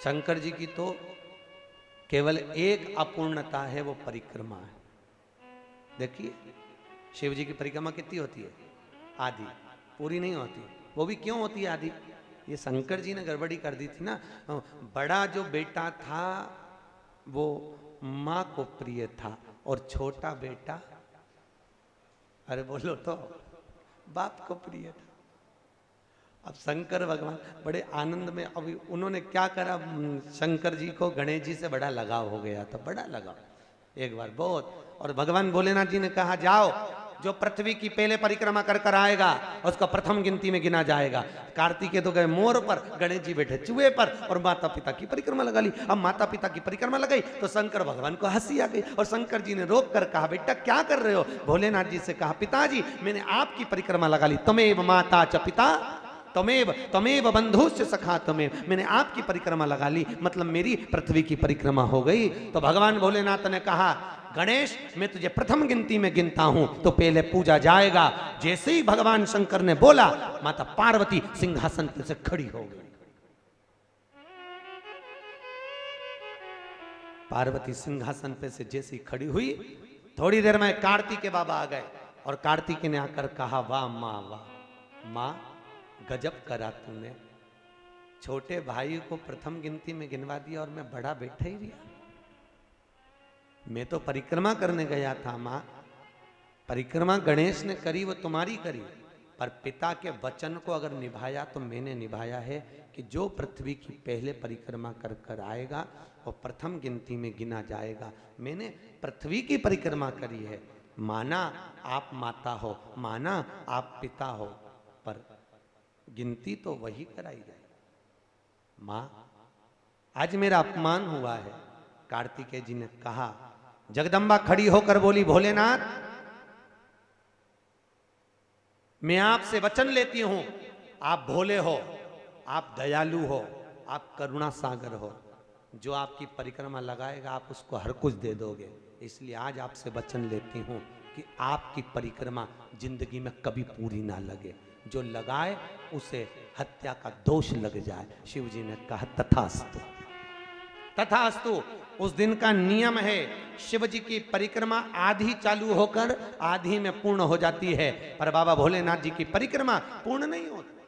शंकर जी की तो केवल एक अपूर्णता है, वो परिक्रमा है। देखिए शिव जी की परिक्रमा कितनी होती है? आधी, पूरी नहीं होती। वो भी क्यों होती है आधी? ये शंकर जी ने गड़बड़ी कर दी थी ना। बड़ा जो बेटा था वो माँ को प्रिय था और छोटा बेटा, अरे बोलो तो, बाप को प्रिय था। अब शंकर भगवान बड़े आनंद में, अभी उन्होंने क्या करा, शंकर जी को गणेश जी से बड़ा लगाव हो गया था, बड़ा लगाव एक बार बहुत। और भगवान भोलेनाथ जी ने कहा जाओ, जो पृथ्वी की पहले परिक्रमा कर कर आएगा उसका प्रथम गिनती में गिना जाएगा। कार्तिकेय तो गए मोर पर, गणेश जी बैठे चूहे पर, और माता पिता की परिक्रमा लगा ली। अब माता पिता की परिक्रमा लगाई तो शंकर भगवान को हंसी आ गई, और शंकर जी ने रोक कर कहा बेटा क्या कर रहे हो? भोलेनाथ जी से कहा पिताजी मैंने आपकी परिक्रमा लगा ली, तमेव माता च पिता तमेव तमेव बंधुश्च सखा तमेव, मैंने आपकी परिक्रमा लगा ली, मतलब मेरी पृथ्वी की परिक्रमा हो गई। तो भगवान भोलेनाथ ने कहा गणेश मैं तुझे प्रथम गिनती में गिनता हूं तो पहले पूजा जाएगा। जैसे ही भगवान शंकर ने बोला, माता पार्वती सिंहासन पर से खड़ी हो गई। पार्वती सिंहासन पे से जैसी खड़ी हुई, थोड़ी देर में कार्तिकेय बाबा आ गए, और कार्तिकेय ने आकर कहा वाह माँ, वाह माँ, गजब करा तूने, छोटे भाई को प्रथम गिनती में गिनवा दिया और मैं बड़ा बैठा ही रहा। मैं तो परिक्रमा करने गया था माँ, परिक्रमा गणेश ने करी वो तुम्हारी करी, पर पिता के वचन को अगर निभाया तो मैंने निभाया है कि जो पृथ्वी की पहले परिक्रमा कर कर आएगा वो प्रथम गिनती में गिना जाएगा। मैंने पृथ्वी की परिक्रमा करी है, माना आप माता हो, माना आप पिता हो, पर गिनती तो वही कराई जाए। माँ आज मेरा अपमान हुआ है। कार्तिकेय जी ने कहा, जगदम्बा खड़ी होकर बोली भोलेनाथ मैं आपसे वचन लेती हूं, आप भोले हो, आप दयालु हो, आप करुणा सागर हो, जो आपकी परिक्रमा लगाएगा आप उसको हर कुछ दे दोगे, इसलिए आज आपसे वचन लेती हूं कि आपकी परिक्रमा जिंदगी में कभी पूरी ना लगे, जो लगाए उसे हत्या का दोष लग जाए। शिव जी ने कहा तथास्तु, तथास्तु। उस दिन का नियम है, शिव जी की परिक्रमा आधी चालू होकर आधी में पूर्ण हो जाती है, पर बाबा भोलेनाथ जी की परिक्रमा पूर्ण नहीं होती।